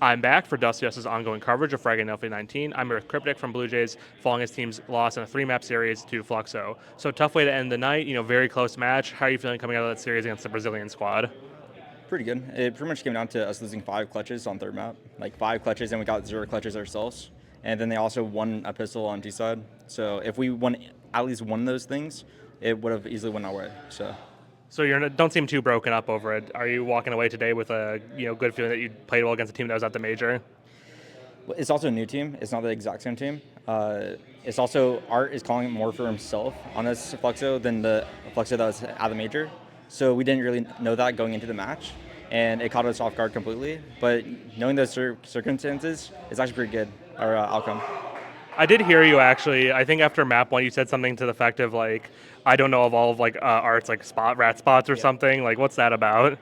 I'm back for Dust's ongoing coverage of Fragadelphia 19. I'm here with Cryptic from Blue Jays, following his team's loss in a 3-map series to Fluxo. So tough way to end the night, very close match. How are you feeling coming out of that series against the Brazilian squad? Pretty good. It pretty much came down to us losing 5 clutches on third map, like 5 clutches, and we got 0 clutches ourselves. And then they also won a pistol on D side. So if we won at least one of those things, it would have easily went our way. So So you don't seem too broken up over it. Are you walking away today with a good feeling that you played well against a team that was at the major? it's also a new team. It's not the exact same team. It's also Art is calling it more for himself on this Fluxo than the Fluxo that was at the major. So we didn't really know that going into the match, and it caught us off guard completely. But knowing the circumstances, it's actually pretty good, our outcome. I did hear you actually. I think after map 1 you said something to the effect of like, I don't know of all of Art's like rat spots or something. Like, what's that about?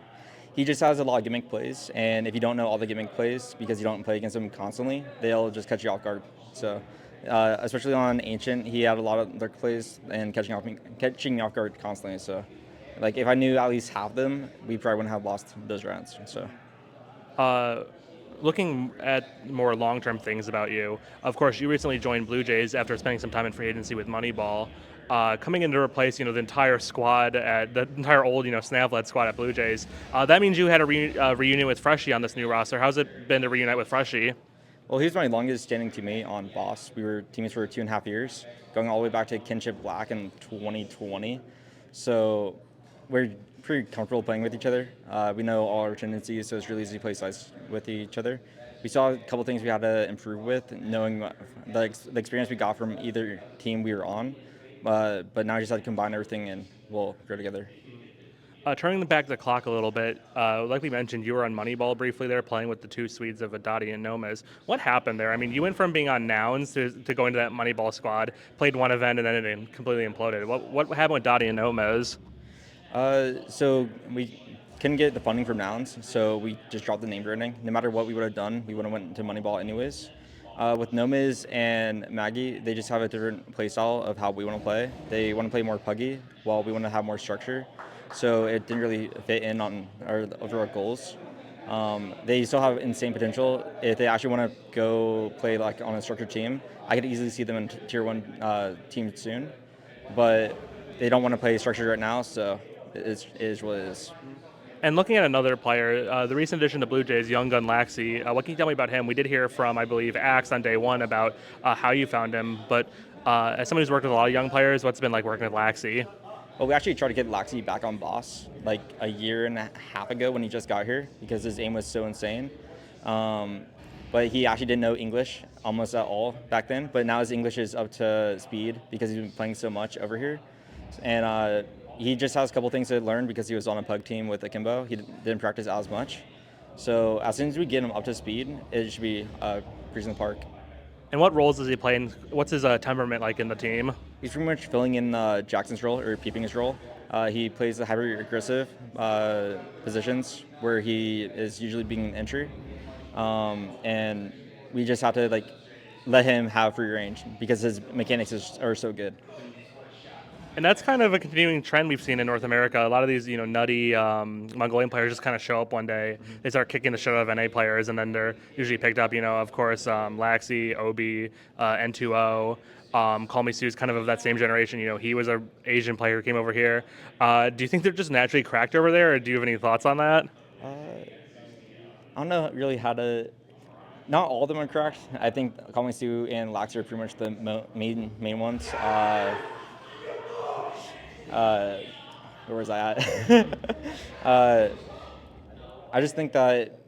He just has a lot of gimmick plays, and if you don't know all the gimmick plays because you don't play against him constantly, they'll just catch you off guard. So, especially on Ancient, he had a lot of lurk plays and catching me off guard constantly. So, like if I knew at least half of them, we probably wouldn't have lost those rounds. So. Uh, Looking at more long-term things about you, of course, you recently joined Blue Jays after spending some time in free agency with Moneyball. Coming in to replace, the entire squad at the entire old, Snav-led squad at Blue Jays. That means you had a reunion with Freshie on this new roster. How's it been to reunite with Freshie? Well, he was my longest standing teammate on Boss. We were teammates for 2.5 years, going all the way back to Kinship Black in 2020. So we're pretty comfortable playing with each other. We know all our tendencies, so it's really easy to play sides with each other. We saw a couple things we had to improve with, knowing the experience we got from either team we were on. But now we just had to combine everything and we'll grow together. Turning back the clock a little bit, like we mentioned, you were on Moneyball briefly there, playing with the two Swedes of Dottie and nomizz. What happened there? I mean, you went from being on Nouns to going to that Moneyball squad, played one event, and then it completely imploded. What happened with Dottie and nomizz? So we couldn't get the funding from Nouns, so we just dropped the name branding. No matter what we would have done, we would have went to Moneyball anyways. With nomizz and Maggie, they just have a different play style of how we want to play. They want to play more puggy, while we want to have more structure. So it didn't really fit in on our overall goals. They still have insane potential. If they actually want to go play like on a structured team, I could easily see them in tier 1 team soon. But they don't want to play structured right now, so it is what it is. And looking at another player, the recent addition to Blue Jays, young gun laxiee, what can you tell me about him? We did hear from, I believe, Axe on day 1 about how you found him, but as someone who's worked with a lot of young players, what's it been like working with laxiee? Well, we actually tried to get laxiee back on Boss like a year and a half ago when he just got here because his aim was so insane. But he actually didn't know English almost at all back then. But now his English is up to speed because he's been playing so much over here. And he just has a couple things to learn because he was on a pug team with Akimbo. He didn't practice as much. So as soon as we get him up to speed, it should be cruising the park. And what roles does he play, and what's his temperament like in the team? He's pretty much filling in Jackson's role or peeping his role. He plays the hyper aggressive positions where he is usually being an entry, and we just have to let him have free range because his mechanics are so good. And that's kind of a continuing trend we've seen in North America. A lot of these, nutty Mongolian players just kind of show up one day. They start kicking the shit out of NA players, and then they're usually picked up. Of course, laxiee, Obi, N2O. Call Me Sue's kind of that same generation. He was an Asian player who came over here. Do you think they're just naturally cracked over there, or do you have any thoughts on that? I don't know really how to. Not all of them are cracked. I think Call Me Sue and laxiee are pretty much the main ones. Where was I at? I just think that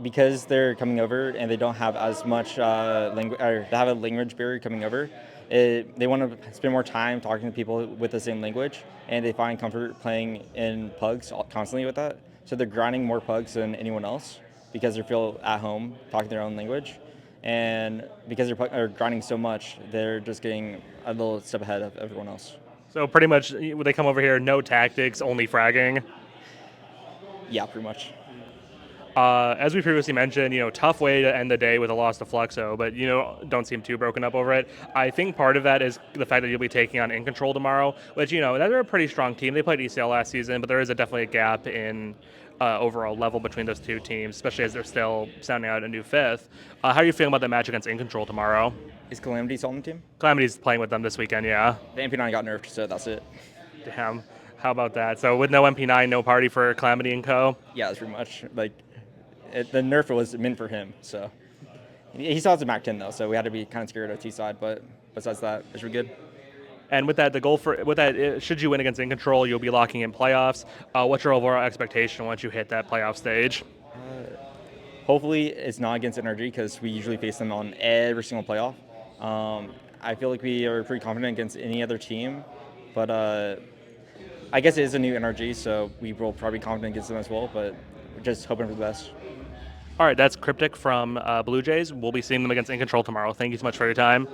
because they're coming over and they don't have as much language, or they have a language barrier coming over, they want to spend more time talking to people with the same language, and they find comfort playing in pugs constantly with that. So they're grinding more pugs than anyone else because they feel at home talking their own language. And because they're grinding so much, they're just getting a little step ahead of everyone else. So pretty much, when they come over here, no tactics, only fragging. Yeah, pretty much. As we previously mentioned, tough way to end the day with a loss to Fluxo, but don't seem too broken up over it. I think part of that is the fact that you'll be taking on In Control tomorrow, which they're a pretty strong team. They played ECL last season, but there is definitely a gap in overall level between those two teams, especially as they're still sounding out a new fifth. How are you feeling about that match against In Control tomorrow? Is Calamity still on the team? Calamity's playing with them this weekend, yeah. The MP9 got nerfed, so that's it. Damn. How about that? So with no MP9, no party for Calamity and Co. Yeah, that's pretty much the nerf was meant for him. So he still has a Mac 10 though, so we had to be kind of scared of T side. But besides that, it's really good. And with that, the goal should you win against In Control, you'll be locking in playoffs. What's your overall expectation once you hit that playoff stage? Hopefully, it's not against Andrye because we usually face them on every single playoff. I feel like we are pretty confident against any other team, but I guess it is a new Andrye, so we will probably be confident against them as well. But we're just hoping for the best. All right, that's Cryptic from Blue Jays. We'll be seeing them against In Control tomorrow. Thank you so much for your time.